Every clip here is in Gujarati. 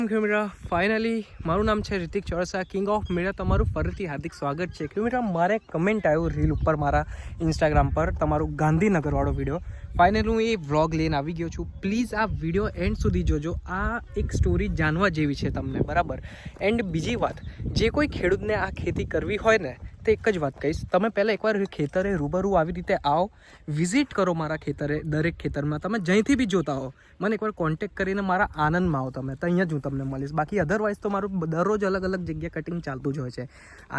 ખેડૂત ફાઇનલી મારું નામ છે રિતિક ચોરસા, કિંગ ઓફ મીડિયા. તમારું ફરીથી હાર્દિક સ્વાગત છે. ખેડૂત મારે કમેન્ટ આવ્યું રીલ ઉપર મારા ઇન્સ્ટાગ્રામ પર, તમારું ગાંધીનગરવાળો વિડીયો. ફાઇનલી હું એ વ્લોગ લઈને આવી ગયો છું. પ્લીઝ આ વિડીયો એન્ડ સુધી જોજો. આ એક સ્ટોરી જાણવા જેવી છે તમને, બરાબર. એન્ડ બીજી વાત, જે કોઈ ખેડૂતને આ ખેતી કરવી હોય ને, તો એક જ વાત કહીશ, તમે પહેલાં એકવાર ખેતરે રૂબરૂ આવી રીતે આવો, વિઝિટ કરો મારા ખેતરે. દરેક ખેતરમાં તમે જ્યાંથી બી જોતા હો, મને એકવાર કોન્ટેક્ટ કરીને મારા આનંદમાં આવો તમે, તો અહીંયા જ હું તમને મળીશ. બાકી અધરવાઇઝ તો મારું દરરોજ અલગ અલગ જગ્યાએ કટિંગ ચાલતું જ હોય છે.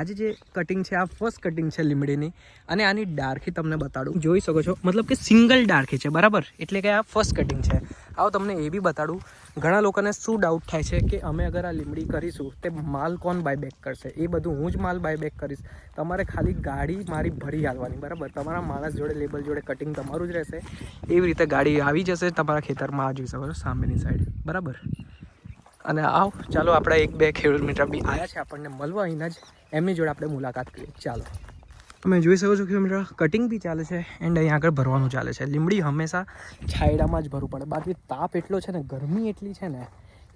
આજે જે કટિંગ છે, આ ફર્સ્ટ કટિંગ છે લીમડીની, અને આની ડાળખી તમને બતાડું. જોઈ શકો છો, મતલબ કે સિંગલ ડાળખી છે, બરાબર. એટલે કે આ ફર્સ્ટ કટિંગ છે. આવો તમને એ બી બતાડું. ઘણા લોકોને શું ડાઉટ થાય છે કે અમે અગર આ લીમડી કરીશું તે માલ કોણ બાયબેક કરશે? એ બધું હું જ માલ બાયબેક કરીશ. તમારે ખાલી ગાડી મારી ભરી આવવાની, બરાબર. તમારા માણસ જોડે, લેબર જોડે કટિંગ તમારું જ રહેશે. એવી રીતે ગાડી આવી જશે તમારા ખેતરમાં. આ જોઈ શકો છો સામેની સાઈડ, બરાબર. અને આવ, ચાલો આપણે એક બે ખેડૂત મિત્ર બી આવ્યા છે આપણને મળવા અહીંના જ, એમની જોડે આપણે મુલાકાત કરીએ. ચાલો. તમે જોઈ શકો છો કે મિત્ર કટિંગ બી ચાલે છે એન્ડ અહીંયા આગળ ભરવાનું ચાલે છે. લીમડી હંમેશા છાયડામાં જ ભરવું પડે, બાકી તાપ એટલો છે ને, ગરમી એટલી છે ને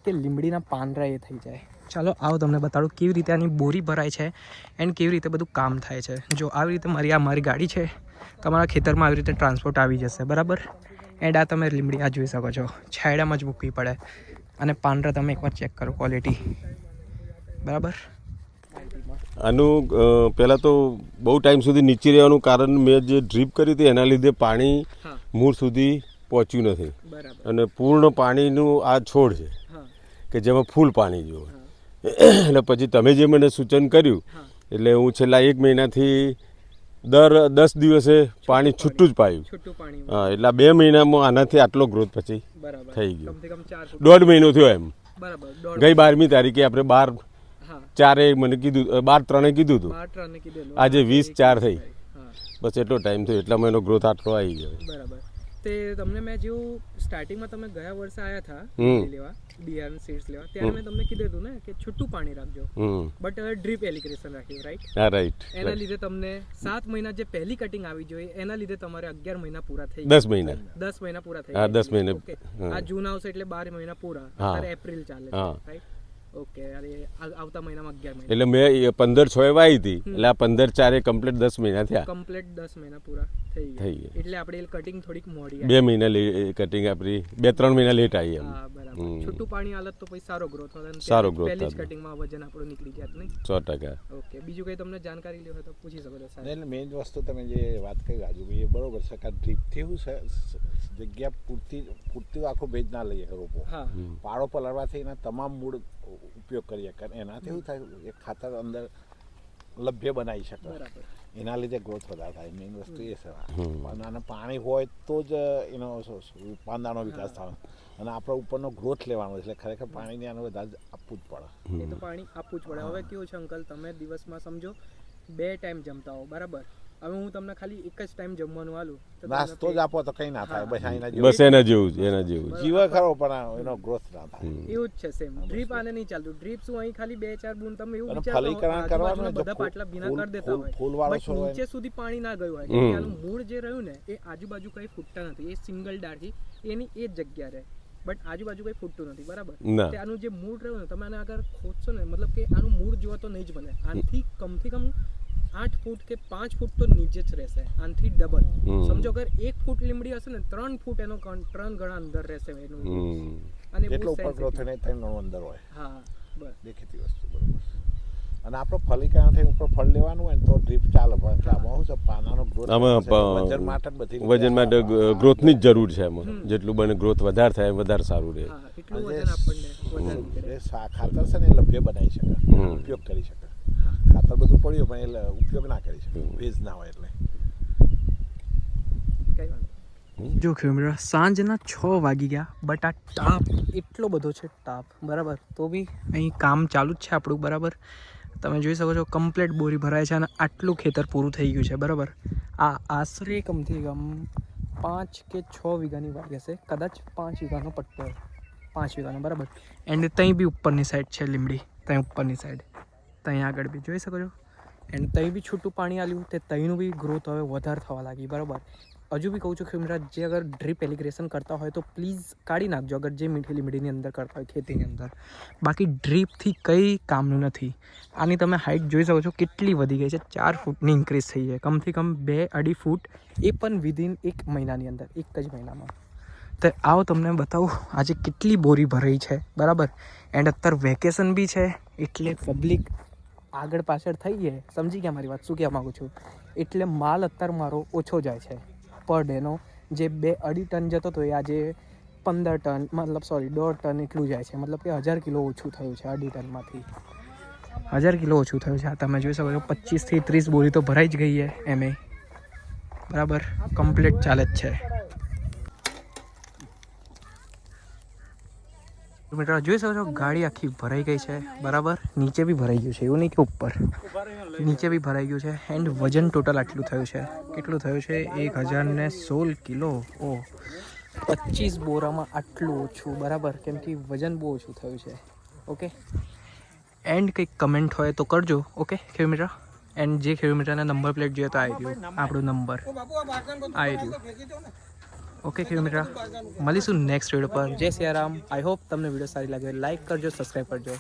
કે લીમડીના પાંદડા એ થઈ જાય. ચાલો આવો તમને બતાડું કેવી રીતે આની બોરી ભરાય છે એન્ડ કેવી રીતે બધું કામ થાય છે. જો આવી રીતે મારી ગાડી છે, તમારા ખેતરમાં આવી રીતે ટ્રાન્સપોર્ટ આવી જશે, બરાબર. એન્ડ આ તમે લીમડી આ જોઈ શકો છો, છાયડામાં જ મૂકવી પડે. અને પાંદડા તમે એકવાર ચેક કરો, ક્વોલિટી, બરાબર. આનું પહેલાં તો બહુ ટાઈમ સુધી નીચે રહેવાનું કારણ, મેં જે ડ્રીપ કરી હતી એના લીધે પાણી મૂળ સુધી પહોંચ્યું નથી. અને પૂર્ણ પાણીનું આ છોડ છે કે જેમાં ફૂલ પાણી જોવે. એટલે પછી તમે જે મને સૂચન કર્યું, એટલે હું છેલ્લા 1 મહિનાથી દર 10 દિવસે પાણી છૂટું જ પાયું. હા, એટલે 2 મહિનામાં આનાથી આટલો ગ્રોથ પછી થઈ ગયો. 1.5 મહિનો થયો એમ. ગઈ 12મી તારીખે આપણે 12/4 મને કીધું, 12/3 કીધું હતું, આજે 20/4 થઈ. બસ એટલો ટાઈમ થયો, એટલામાં એનો ગ્રોથ આટલો આવી ગયો. બરાબર. તે તમને મેં જેવું સ્ટાર્ટિંગમાં તમે ગયા વર્ષે આવ્યા હતા લેવા, બિયારણ સીડ્સ લેવા, ત્યારે મેં તમને કીધું હતું ને કે છૂટું પાણી રાખજો, બટ ડ્રીપ એલિગ્રેશન રાખ્યું, રાઈટ? હા, રાઈટ. એના લીધે તમને 7 મહિના જે પહેલી કટિંગ આવી જોઈએ, એના લીધે તમારે 11 મહિના પૂરા થઈ 10 મહિના 10 મહિના પૂરા થઈ. હા, 10 મહિના. આ જૂન આવશે એટલે 12 મહિના પૂરા. અત્યારે એપ્રિલ ચાલે છે, રાઈટ? ઓકે. આવતા મહિનામાં 11 મહિના. એટલે મેં 15/6 વાવી હતી, એટલે આ 15/4 કમ્પ્લીટ 10 મહિના થયા. કમ્પ્લીટ 10 મહિના પૂરા થઈ ગયા. એટલે આપણે કટિંગ થોડીક મોડી, 2 મહિના કટિંગ આપણી 2-3 મહિના લેટ આવી એમ. હા, બરાબર. છૂટું પાણી હાલત તો પછી સારો ગ્રોથ થાય, સારો ગ્રોથ પહેલી જ કટિંગમાં વજન આપણું નીકળી જાય, નહીં? 100%. ઓકે. બીજું કંઈ તમને જાણકારી લેવી હોય તો પૂછી શકો છો સાહેબ. એટલે મેઇન વસ્તુ તમે જે વાત કરી રાજુ, એ બરોબર છે કે ડ્રીપથી એવું છે, જગ્યા પૂરતી આખો ભેજ ના લઈએ રોપો. પાળો પલળવાથી એના તમામ મૂળ ઉપયોગ કરીએ, કારણ એનાથી એવું થાય એક ખાતર અંદર લભ્ય બનાવી શકે, એના લીધે ગ્રોથ વધારે થાય. મેઇન વસ્તુ એ છે. અને પાણી હોય તો જ એનો પાંદાનો વિકાસ થાય, અને આપણે ઉપરનો ગ્રોથ લેવાનો, એટલે ખરેખર પાણીને આને વધારે આપવું જ પડે. એ તો પાણી આપવું જ પડે. હવે કેવું છે અંકલ, તમે દિવસમાં સમજો 2 ટાઈમ જમતા હો, બરાબર. હવે હું તમને ખાલી એક જ ટાઈમ જમવાનું આલું, નાસ્તો જ આપો તો કઈ ના થાય. બસ એના જેવું જીવ ખરો, પણ એનો ગ્રોથ ના થાય. એવું જ છે. સેમ ડ્રીપ આને નહીં ચાલતું. ડ્રીપ શું, અહીં ખાલી 2-4 બૂંદ તમે એવું ફલીકરણ કરવાનું, બધા પાટલા ભીના કરી દેતા હોય, ફૂલવાળો છોડ નીચે સુધી પાણી ના ગયું હોય, એટલે આનું મૂળ જે રહ્યું ને એ આજુબાજુ કઈ ફૂટતા નથી. એ સિંગલ ડાળથી એની એ જ જગ્યા રહે, બટ આજુબાજુ કઈ ફૂટતું નથી, બરાબર. આનું જે મૂળ રહ્યું ને, તમે આને આગળ ખોદશો ને, મતલબ કે આનું મૂળ જોવા તો નહીં જ મળે. આનાથી કમથી કમ 8 ફૂટ કે 5 ફૂટ તો નીચે જ રહેશે, આનાથી ડબલ. સમજો અગર 1 ફૂટ લીમડી હશે ને, 3 ફૂટ એનો 3 ગણા અંદર રહેશે એનું. અને એટલો ઉપર ગ્રોથ ને 3 ગણો અંદર હોય. હા, બસ દેખીતી વસ્તુ, બરોબર. અને આપણો ફલીકરણ થઈ ઉપર ફળ લેવાનું હોય ને તો ડ્રીપ ચાલે, પણ આમાં શું છે, પાનાનો ગ્રોથ વજન માટે બધી વજન માટે ગ્રોથની જ જરૂર છે. એમાં જેટલું બને ગ્રોથ વધારે થાય વધારે સારું રહે. ખાતર છે ને એ લભ્ય બનાવી શકે, ઉપયોગ કરી શકે. ખાતર બધું પડ્યું પણ એટલે ઉપયોગ ના કરી શકે, ભેજ ના હોય એટલે. જો ખેડૂત સાંજના 6 વાગી ગયા, બટ આ તાપ એટલો બધો છે, તાપ, બરાબર. તો બી અહીં કામ ચાલુ જ છે આપણું, બરાબર. તમે જોઈ શકો છો કમ્પ્લીટ બોરી ભરાય છે અને આટલું ખેતર પૂરું થઈ ગયું છે, બરાબર. આ આશરે કમથી કમ 5 કે 6 વીઘાની વાત હશે, કદાચ 5 વીઘાનો પટ્ટો, 5 વીઘાનો, બરાબર. એન્ડ ત્યાં બી ઉપરની સાઈડ છે લીમડી, ત્યાં ઉપરની સાઈડ, ત્યાં આગળ બી જોઈ શકો છો. એન્ડ ત્યાં બી છૂટું પાણી આલ્યું, તે ત્યાંનું બી ગ્રોથ હવે વધારે થવા લાગી, બરાબર. હજુ બી કહું છું કે મિત્ર જે અગર ડ્રીપ એલિગ્રેશન કરતા હોય તો પ્લીઝ કાઢી નાખજો, અગર જે મીઠી લીમડીની અંદર કરતા હોય ખેતીની અંદર. બાકી ડ્રીપથી કંઈ કામનું નથી. આની તમે હાઇટ જોઈ શકો છો કેટલી વધી ગઈ છે, 4 ફૂટની ઇન્ક્રીઝ થઈ છે, કમથી કમ 2-2.5 ફૂટ, એ પણ વિધિન 1 મહિનાની અંદર, એક જ મહિનામાં. તો આવો તમને બતાવું આજે કેટલી બોરી ભરાઈ છે, બરાબર. એન્ડ અત્યારે વેકેશન બી છે એટલે પબ્લિક આગળ પાછળ થઈ જાય, સમજી ગયા મારી વાત શું કહેવા માગું છું. એટલે માલ અત્યારે મારો ઓછો જાય છે પર ડેનો, જે 2-2.5 ટન જતો હતો એ આજે 15 ટન, મતલબ સોરી 1.5 ટન એટલું જાય છે, મતલબ કે 1000 કિલો ઓછું થયું છે 2.5 ટનમાંથી. 1000 કિલો ઓછું થયું છે. આ તમે જોઈ શકો છો 25 થી 30 બોરી તો ભરાઈ જ ગઈ છે એમે, બરાબર. કમ્પ્લીટ ચાલે જ છે. મિત્રો જોઈ શકો છો ગાડી આખી ભરાઈ ગઈ છે, બરાબર. નીચે બી ભરાઈ ગયું છે, એવું નહીં કે ઉપર, નીચે બી ભરાઈ ગયું છે. એન્ડ વજન ટોટલ આટલું થયું છે. કેટલું થયું છે? 1016 કિલો. ઓ 25 બોરામાં આટલું ઓછું, બરાબર, કેમ કે વજન બહુ ઓછું થયું છે. ઓકે. એન્ડ કંઈક કમેન્ટ હોય તો કરજો. ઓકે ખેડૂત મિત્ર. એન્ડ જે ખેડૂત મિત્રને નંબર પ્લેટ જોઈએ તો આવી રહ્યું આપણો નંબર આવી રહ્યું. ઓકે ખેડૂત મિત્ર, મળીશું નેક્સ્ટ વિડીયો પર. જય સિયારામ. આઈ હોપ તમને વિડીયો સારી લાગે, લાઈક કરજો, સબસ્ક્રાઈબ કરજો.